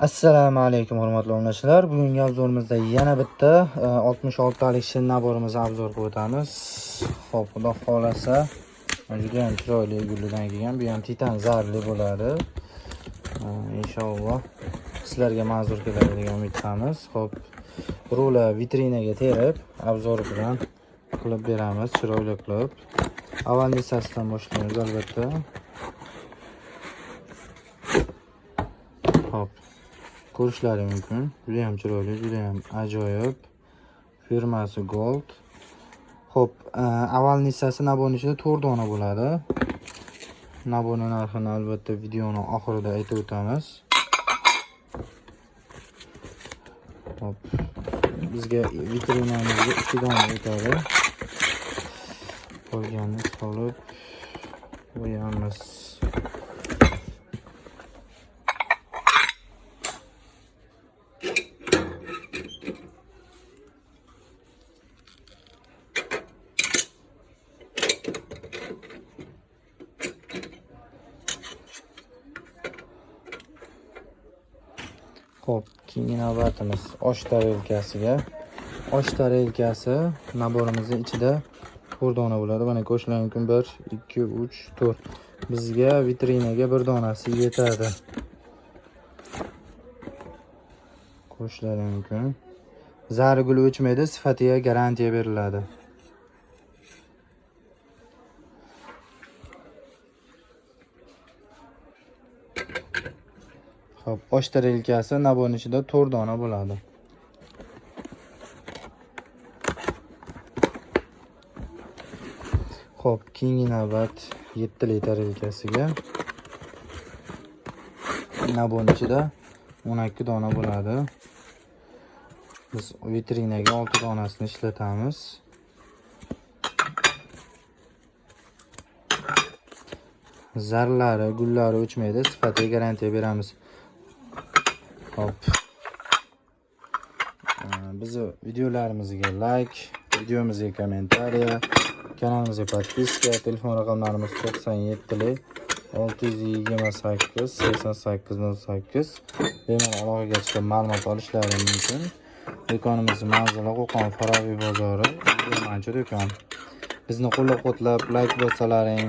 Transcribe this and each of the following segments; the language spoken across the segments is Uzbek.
Assalomu alaykum hurmatli obunachilar. Bugungi obzorimizda yana bitta 66 talik shin naborimizni obzor qilib o'tamiz. Xo'p, xudo xolasa juda ham chiroyli gullidan kelgan. Bu ham titan zarli bo'ladi. Inshaalloh sizlarga manzur keladi degan umiddamiz. Xo'p, rula vitrinaga terib obzor bilan qilib beramiz, chiroyli qilib. Avval litsasidan boshlaymiz albatta. Xo'p, ko'rishlari mumkin. Juda ham chiroyli, juda ham ajoyib. Firmasi Gold. Xo'p, avval litsasi naboni ichida 4 dona bo'ladi. Naboni narxini albatta videoni oxirida aytib o'tamiz. Xo'p, bizga vitrinamizga 2 dona o'tadi. Qolganini solib qo'yamiz. Xo'p, keyingi navbatimiz osh tarelkasiga. Osh tarelkasi naborimizning ichida 4 dona bo'ladi. Mana ko'rishlar mumkin 1, 2, 3, 4. Bizga vitrinaga 1 donasi yetadi. Ko'rishlar mumkin. Zari gul o'chmaydi, sifatiga garantiya beriladi. Xo'p, osh tarelkasi naboni ichida 4 dona bo'ladi. Xo'p, keyingi navbat 7 li tarelkasiga. Naboni ichida 12 dona bo'ladi. Biz vitrinaga 6 donasini ishlatamiz. Zarlari, gullari o'chmaydi, sifatiga garantiya beramiz. Hop. Bizni videolarimizga like, videomizga kommentariya, kanalimizga podpiska, telefon raqamlarimiz 97 628 8808. Bemalol aloqaga chiqib ma'lumot olishlari mumkin. Do'konimiz manzili Qo'qon Faroviy bozori, Urmanchi do'kon. Bizni qo'llab-quvvatlab, like bossalaring,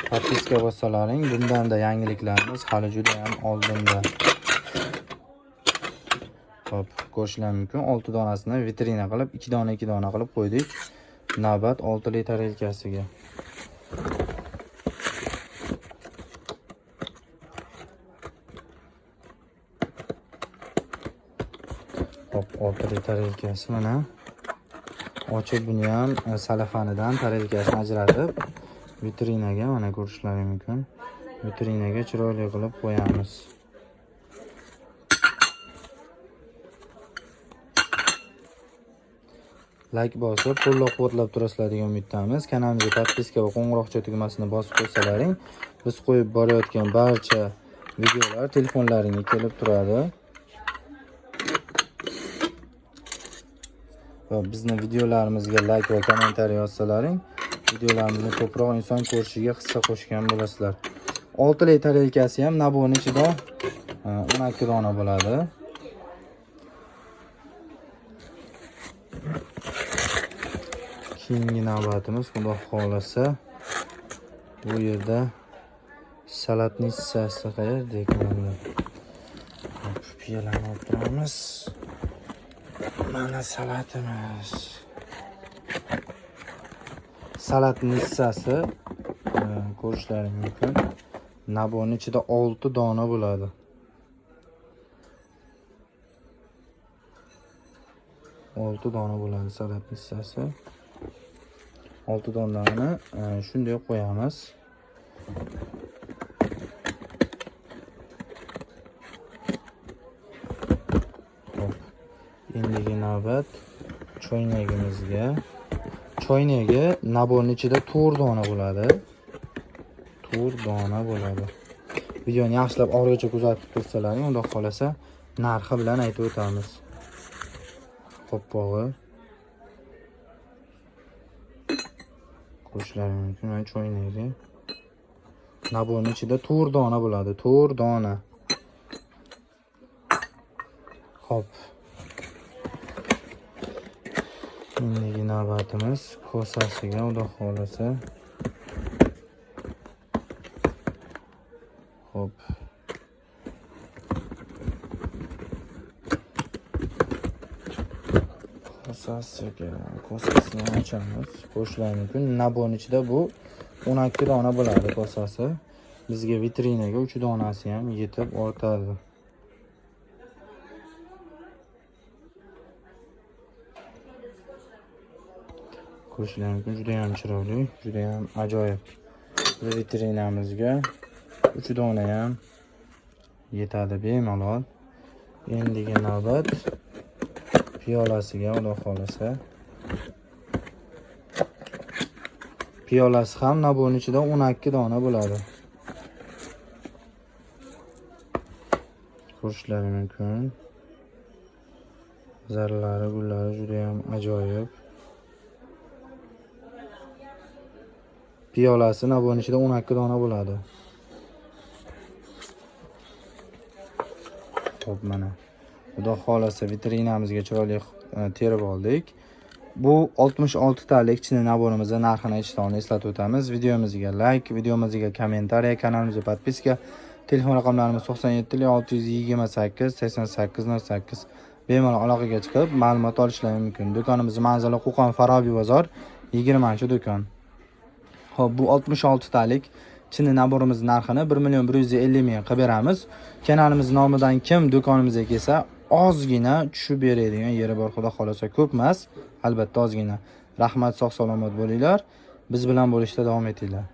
podpiska bossalaring, bundan-da yangiliklarimiz hali juda ham oldinda. Hop, ko'rishlar mumkin. 6 donasini vitrina qilib, 2 dona qilib qo'ydik. Navbat 6 li tarelkasiga. Hop, 6 li tarelkasi mana. Ochib buni ham salafanidan tarelkasini ajratib, vitrinaga mana ko'rishlari mumkin. Vitrinaga chiroyli qilib qo'yamiz. Like bosib, qo'llab-quvvatlab turasizlar degan umiddamiz. Kanalimizga podpiska va qo'ng'iroqcha tugmasini bosib qo'ysalaring, biz qo'yib borayotgan barcha videolar telefonlaringga kelib turadi. Va bizning videolarimizga like va kommentariy yozsalaring, videolarimizni ko'proq inson ko'rishiga hissa qo'shgan bo'lasizlar. 6 li tarelkasi ham naboni ichida 12 dona bo'ladi. Keyingi navbatimiz xudo xolasa bu yerda salatnitsasi qayerda ekan? Piyalani olib turamiz. Mana salatimiz. Salatnitsasi ko'rishlaring mumkin. Naboni ichida 6 dona bo'ladi. 6 dona bo'ladi salatnitsasi. 6 donani shunday qo'yamiz. Endigi navbat choynagimizga. Choynagi naboni ichida 4 dona bo'ladi. 4 dona bo'ladi. Videoni yaxshilab oxirigacha kuzatib tursalaring, unda qolsa narxi bilan aytib o'tamiz. Qo'ppog'i. Qo'shlar mumkin. Mana choynagi. Naboni ichida 4 dona bo'ladi. 4 dona. Hop. Endigi navbatimiz kosasiga, xudo xolasa. Hop. Kosasini ochamiz. Ko'rishlar mumkin. Nabon ichida bu 12 dona bo'ladi kosasi. Bizga vitrinaga 3 donasi ham yetib ortadi. Ko'rishlar mumkin, juda ham chiroyli, juda ham ajoyib. Biz vitrinamizga 3 dona ham yetadi bemalol. Endigi navbat piyolasiga, xudo xolasa. Piyolasi ham nabon ichida 12 dona bo'ladi. Ko'rishlari mumkin. Zarralari, gullari juda ham ajoyib. Piyolasi nabon ichida 12 dona bo'ladi. Xo'p, mana. Xudo xolasa vitrinamizga chiroyli terib oldik. Bu 66 talik chini nabonimizning narxini eshitishni eslatib o'tamiz. Videomizga like, videomizga kommentariy, kanalimizga podpiska, telefon raqamlarimiz 97 628 88 08. Bemalol aloqaga chiqib ma'lumot olishlari mumkin. Do'konimiz manzili Qo'qon Farobiy bozor 20-do'kon. Xo'p, bu 66 talik chini naborimiz narxini 1.150.000 qilib beramiz. Kanalimiz nomidan kim do'konimizga kelsa, ozgina tushib beradigan yeri bor, xudo xolasa, ko'p emas, albatta ozgina. Rahmat, sog' salomat bo'linglar. Biz bilan bo'lishda davom etinglar.